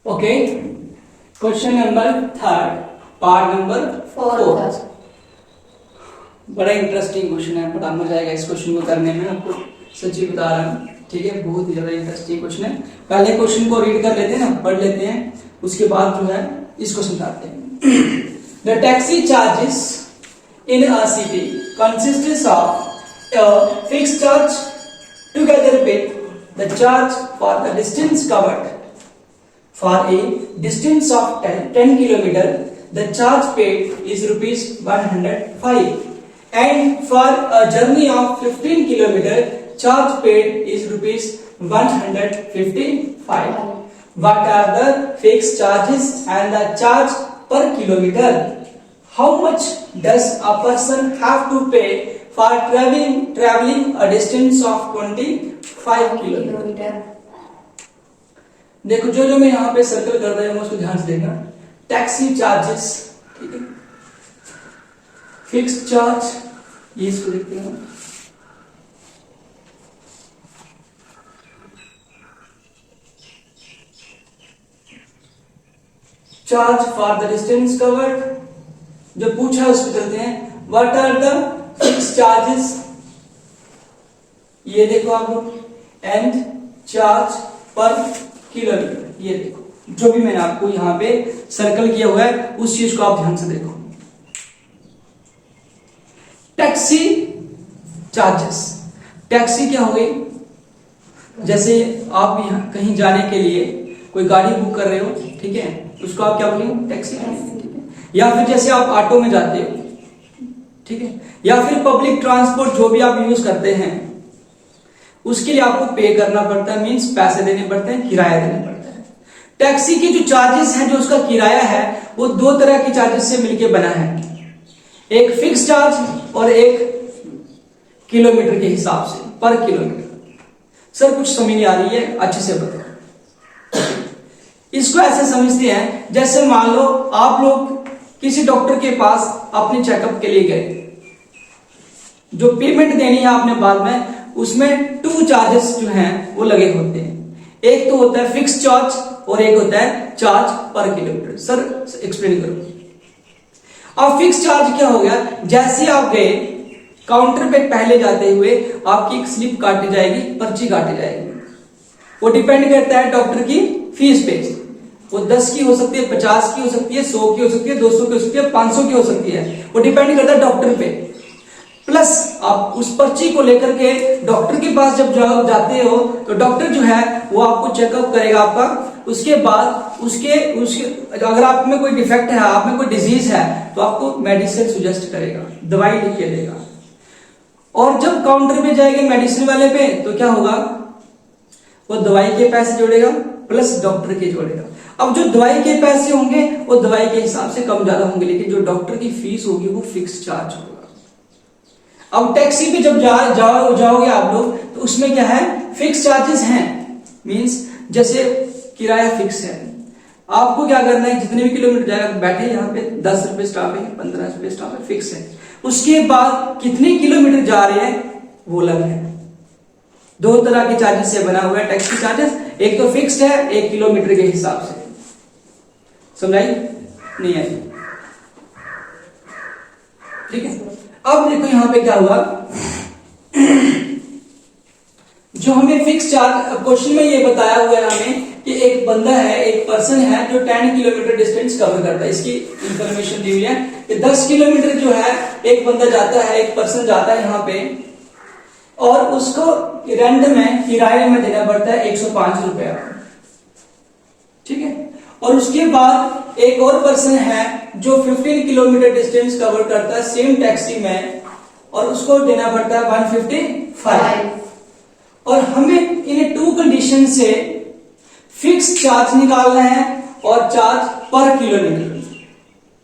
Okay, question number 3, part number 4। बड़ा interesting question है, बड़ा मजा आएगा इस क्वेश्चन को करने में, आपको सच्ची बता रहा हूँ। ठीक है, बहुत ही ज्यादा इंटरेस्टिंग क्वेश्चन है। पहले क्वेश्चन को रीड कर लेते हैं ना, पढ़ लेते हैं, उसके बाद जो है इसको समझाते हैं। The taxi charges in a city consists of a fixed charge together with the charge for the distance covered. For a distance of 10 km, the charge paid is rupees 105, and for a journey of 15 km, charge paid is rupees 155. What are the fixed charges and the charge per kilometer? How much does a person have to pay for traveling a distance of 25 km? देखो, जो मैं यहाँ पे circle कर रहा हूं उसको ध्यान से देखना। टैक्सी चार्जेस, ठीक है, फिक्स्ड चार्ज, ये इसको देखते हैं। Charge for the distance covered, जो पूछा उस पर चलते हैं। What are the fixed charges, ये देखो आप लोग, एंड चार्ज पर किलोमीटर, ये देखो जो भी मैंने आपको यहां पे सर्कल किया हुआ है उस चीज को आप ध्यान से देखो। टैक्सी चार्जेस, टैक्सी क्या हो गई? जैसे आप यहां कहीं जाने के लिए कोई गाड़ी बुक कर रहे हो, ठीक है, उसको आप क्या बोलेंगे? टैक्सी। या फिर जैसे आप ऑटो में जाते हो, ठीक है, या फिर पब्लिक ट्रांसपोर्ट जो भी आप यूज करते हैं उसके लिए आपको पे करना पड़ता है, मींस पैसे देने पड़ते हैं, किराया देना पड़ता है। टैक्सी के जो चार्जेस है, जो उसका किराया है, वो दो तरह के चार्जेस से मिलके बना है, एक फिक्स चार्ज और एक किलोमीटर के हिसाब से, पर किलोमीटर। सर कुछ समझ नहीं आ रही है, अच्छे से बताओ। इसको ऐसे समझते हैं जैसे मान लो आप लोग किसी डॉक्टर के पास अपने चेकअप के लिए गए, जो पेमेंट देनी है आपने बाद में, उसमें 2 चार्जेस जो हैं वो लगे होते हैं। एक तो होता है फिक्स चार्ज और एक होता है चार्ज पर किलोमीटर। सर एक्सप्लेन करो। अब फिक्स चार्ज क्या हो गया? जैसे आप गए काउंटर पे, पहले जाते हुए आपकी एक स्लिप काटी जाएगी, पर्ची काटी जाएगी। वो डिपेंड करता है डॉक्टर की फीस पे। वो 10 की हो सकती है, 50 की हो सकती है, 100 की हो सकती है, 200 की हो सकती है, 500 की हो सकती है। वो डिपेंड करता है डॉक्टर पे। प्लस आप उस पर्ची को लेकर के डॉक्टर के पास जब जाते हो तो डॉक्टर जो है वो आपको चेकअप करेगा आपका। उसके बाद उसके अगर आप में कोई डिफेक्ट है, आप में कोई डिजीज है, तो आपको मेडिसिन सजेस्ट करेगा, दवाई लिख के देगा। और जब काउंटर पे जाएंगे मेडिसिन वाले पे, तो क्या होगा? वो दवाई के पैसे जोड़ेगा प्लस डॉक्टर के जोड़ेगा। अब जो दवाई के पैसे होंगे वो दवाई के हिसाब से कम ज्यादा होंगे, लेकिन जो डॉक्टर की फीस होगी वो फिक्स चार्ज होगा। अब टैक्सी पे जब जाओगे आप लोग, तो उसमें क्या है? फिक्स चार्जेस हैं, मींस जैसे किराया फिक्स है। आपको क्या करना है, जितने भी किलोमीटर जाएगा, बैठे यहाँ पे 10 रुपए स्टॉप है, 15 रुपए स्टॉप है, फिक्स है। उसके बाद कितने किलोमीटर जा रहे हैं वो अलग है। 2 तरह के चार्जेस से बना हुआ है टैक्सी चार्जेस, एक तो फिक्स्ड है, एक किलोमीटर के हिसाब से। समझाई नहीं आई? ठीक है। अब देखो यहां पे क्या हुआ, जो हमें फिक्स चार्ज क्वेश्चन में ये बताया हुआ है हमें कि एक बंदा है, एक पर्सन है जो 10 किलोमीटर डिस्टेंस कवर करता है। इसकी इंफॉर्मेशन दी हुई है कि 10 किलोमीटर जो है एक बंदा जाता है, एक पर्सन जाता है यहाँ पे, और उसको रेंट में, किराए में देना पड़ता है 105 रुपया, ठीक है। और उसके बाद एक और पर्सन है जो 15 किलोमीटर डिस्टेंस कवर करता है सेम टैक्सी में, और उसको देना पड़ता है 155। और हमें इन 2 कंडीशन से फिक्स चार्ज निकालना है और चार्ज पर किलोमीटर,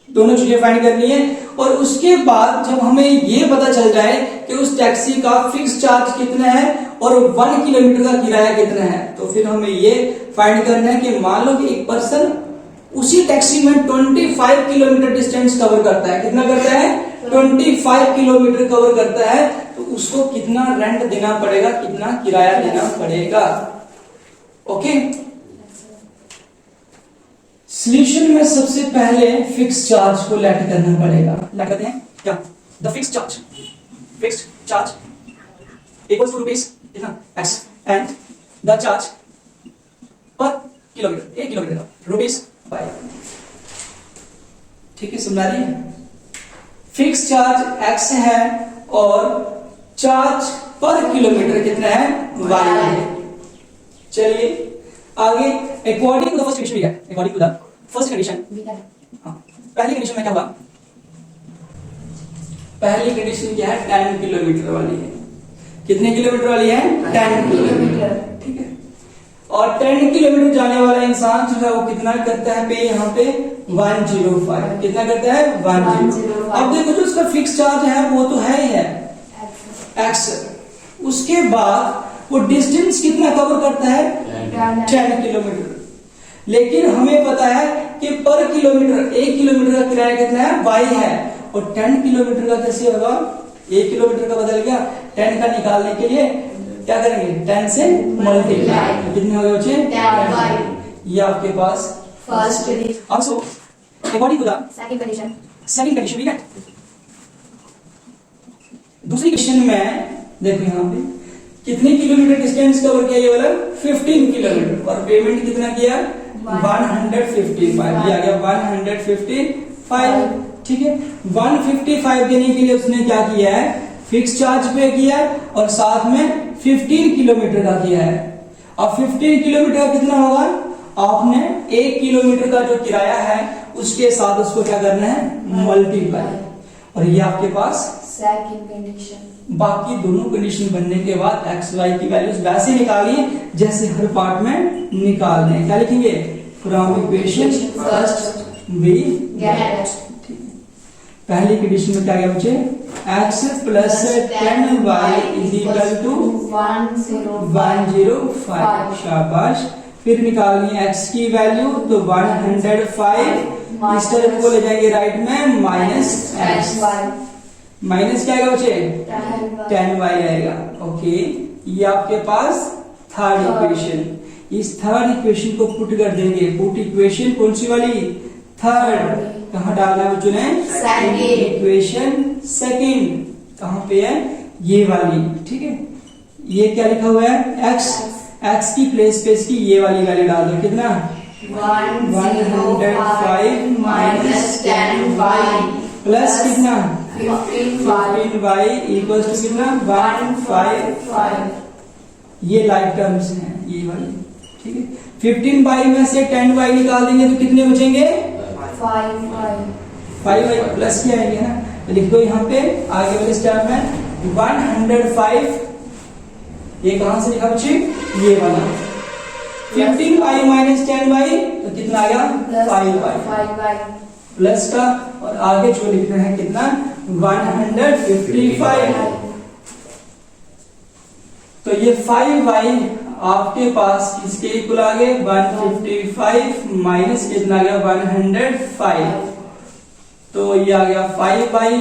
दोनों चीजें फाइंड करनी है। और उसके बाद जब हमें ये पता चल जाए कि उस टैक्सी का फिक्स चार्ज कितना है और 1 किलोमीटर का किराया कितना है, तो फिर हमें ये फाइंड करना है कि मान लो कि एक पर्सन उसी टैक्सी में 25 किलोमीटर डिस्टेंस कवर करता है। कितना करता है? 25 किलोमीटर कवर करता है, तो उसको कितना रेंट देना पड़ेगा, कितना किराया देना पड़ेगा। ओके, सॉल्यूशन में सबसे पहले फिक्स चार्ज को लेट करना पड़ेगा। लेट करते हैं क्या? The fix charge equals to rupees कितना x एंड द चार्ज पर किलोमीटर 1 किलोमीटर का रुपीस बाय। ठीक है, समझ रही है? फिक्स चार्ज x है और चार्ज पर किलोमीटर कितना है? y है। चलिए आगे, according to the first condition, according to the first condition, पहली कंडीशन में क्या हुआ? पहली कंडीशन क्या है? 10 किलोमीटर वाली है। कितने किलोमीटर वाली है? 10 किलोमीटर। ठीक है, और 10 किलोमीटर जाने वाला इंसान जो है वो कितना करता है पे? यहाँ पे 105। कितना करता है? 105। अब देखो जो उसका फिक्स चार्ज है वो तो है ही है x। उसके बाद वो डिस्टेंस कितना कवर करता है? 10 किलोमीटर। लेकिन हमें पता है कि पर किलोमीटर 1 किलोमीटर का किराया कितना है? y है। और 10 किलोमीटर का कैसे होगा? 1 किलोमीटर का बदल गया, 10 का निकालने के लिए क्या करेंगे? 10 से मल्टीप्लाई। कितने हो गए बच्चे? 10y। ये आपके पास first condition. Also according to the second condition we get. दूसरी कंडीशन में देखो यहाँ पे कितने किलोमीटर डिस्टेंस कवर किया? ये वाला 15 किलोमीटर। और पेमेंट कितना किया? 155। ये आ गया 155। ठीक है, 155 देने के लिए उसने क्या किया है? फिक्स चार्ज पे किया है और साथ में 15 किलोमीटर का किया है। अब 15 किलोमीटर का कितना होगा? आपने 1 किलोमीटर का जो किराया है उसके साथ उसको क्या करना है? मल्टीप्लाई। और ये आपके पास सेकंड कंडीशन। बाकी दोनों कंडीशन बनने के बाद एक्स वाई की वैल्यूज वैसे निकालिए जैसे हर पार्ट में निकालने हैं। क्या लिखेंगे? From equation first we get. पहली कंडीशन में क्या गया बच्चे? x plus 10y is equal to 105। शाबाश। फिर निकालनी है x की वैल्यू, तो 105 इस तरफ को ले जाएंगे राइट में माइनस x। माइनस क्या आएगा बच्चे? 10y आएगा। ओके, ये आपके पास थर्ड इक्वेशन। इस थर्ड इक्वेशन को पुट कर देंगे। पुट इक्वेशन कौन सी वाली? थर्ड। कहाँ डालना है बच्चों ने? सेकंड। इक्वेशन सेकंड कहाँ पे है? ये वाली। ठीक है, ये क्या लिखा हुआ है? x की प्लेस पे इसकी ये वाली वैल्यू डाल दो। कितना? 105 माइनस 10y प्लस कितना? 15y इक्वल्स टू कितना? 155। ये लाइक टर्म्स हैं ये वाली। ठीक है, 15y में से 10y निकाल देंगे तो कितने बचेंगे? 5y प्लस क्या आएंगे ना? तो लिख दो यहाँ पे आगे वाले स्टेप में 105। ये कहां से लिखा बच्चे? ये वाला 15y माइनस 10y तो कितना आ गया? 5y प्लस का, और आगे जो लिखना है कितना? 155। तो ये 5y आपके पास किसके इक्वल आ गए? 155 माइनस कितना आ गया? 105। तो ये आ गया 5y।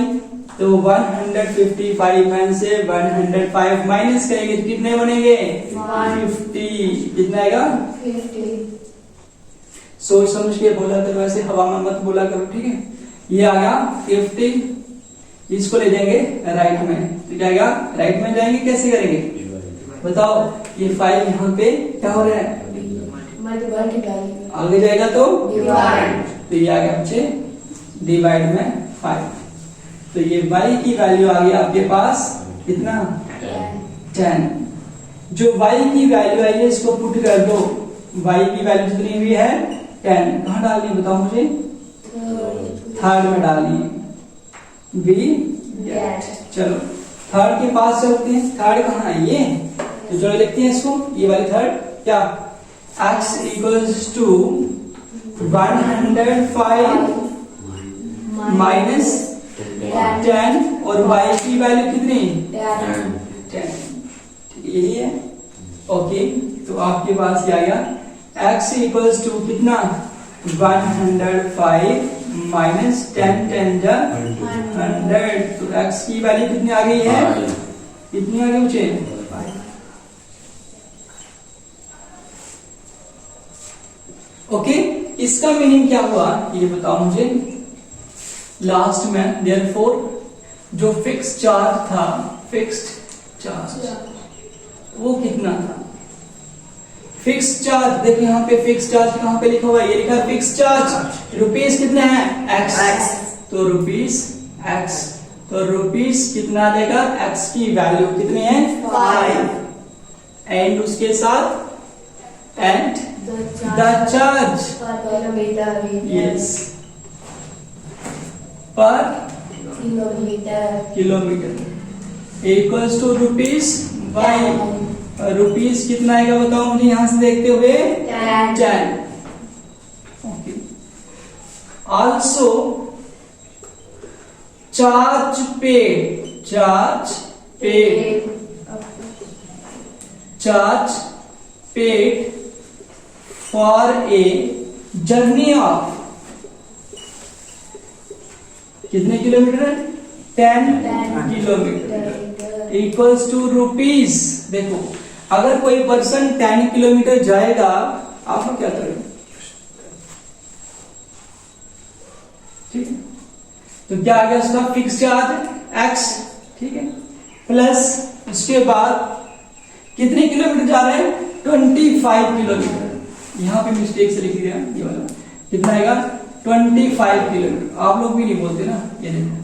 तो 155 में से 105 माइनस करेंगे तो कितने बनेंगे? 50। कितना आएगा? 50। सोच समझ के बोला करो, ऐसे हवा में मत बोला करो। ठीक है, ये आ गया 50। इसको ले जाएंगे राइट में, तो क्या आएगा? राइट में जाएंगे, कैसे करेंगे बताओ? ये 5 यहाँ पे क्या हो रहा है? आगे जाएगा तो डिवाइड। तो ये आ गया बच्चे डिवाइड में 5। तो ये y की वैल्यू आ गई आपके पास कितना? 10। जो y की वैल्यू आई है इसको पुट कर दो। y की वैल्यू कितनी हुई है? 10। कहाँ डालनी है बताओ मुझे? थर्ड में डालनी है। We get. चलो थर्ड के पास चलते हैं। थर्ड कहाँ है? ये तो चलो लिखते हैं इसको। ये वाली थर्ड क्या? x इक्वल्स टू 105 माइनस 10 और y की वैल्यू कितनी? 10। यही है। ओके, तो आपके पास क्या आएगा? x इक्वल्स टू कितना? 105 माइनस 10 10 जा 100। तो x की वैल्यू कितनी आ गई है? कितनी आ गई मुझे? ओके, इसका मीनिंग क्या हुआ ये बताओ मुझे। लास्ट में देयरफॉर जो फिक्स चार्ज था, फिक्स्ड चार्ज वो कितना था? फिक्स चार्ज देखिए यहाँ पे फिक्स चार्ज कहाँ पे लिखा हुआ है, ये लिखा है फिक्स चार्ज रुपीस कितने हैं एक्स, तो रुपीस एक्स, तो रुपीस कितना देगा, एक्स की वैल्यू कितनी है 5 एंड उसके साथ and the charges per kilometre equals to rupees by rupees कितना आएगा बताओ मुझे यहां से देखते हुए 10 okay. Also charge paid for a journey of कितने kilometre, 10 kilometre equals to rupees. देखो अगर कोई पर्सन 10 किलोमीटर जाएगा आप लोग क्या करेंगे, ठीक है, तो क्या आ गया उसका फिक्स चार्ज x, ठीक है, प्लस उसके बाद कितने किलोमीटर जा रहे हैं 25 किलोमीटर, यहां पे मिस्टेक से लिख दिया ये वाला, कितना आएगा 25 किलोमीटर, आप लोग भी नहीं बोलते ना, ये देखो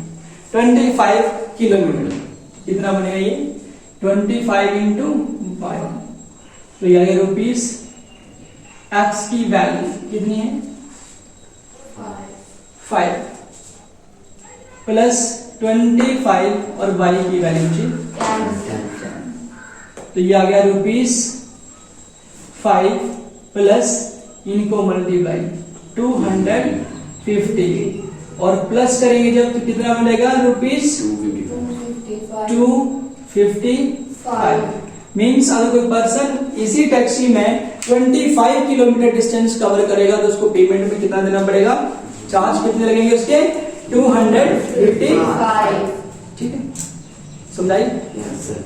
25 किलोमीटर कितना बनेगा ये 25 इंटू 5, तो ये आ गया रुपीस, एक्स की वैल्यू कितनी है 5 प्लस 25 और y की वैल्यू मुझे 10, तो ये आ गया रुपीस 5 प्लस इनको मल्टीप्लाई 250 और प्लस करेंगे जब तो कितना बनेगा रुपीस 255 मीन्स अगर कोई पर्सन इसी टैक्सी में 25 किलोमीटर डिस्टेंस कवर करेगा तो उसको पेमेंट में कितना देना पड़ेगा, चार्ज कितने लगेंगे उसके 255, ठीक है, समझाइए। Yes sir.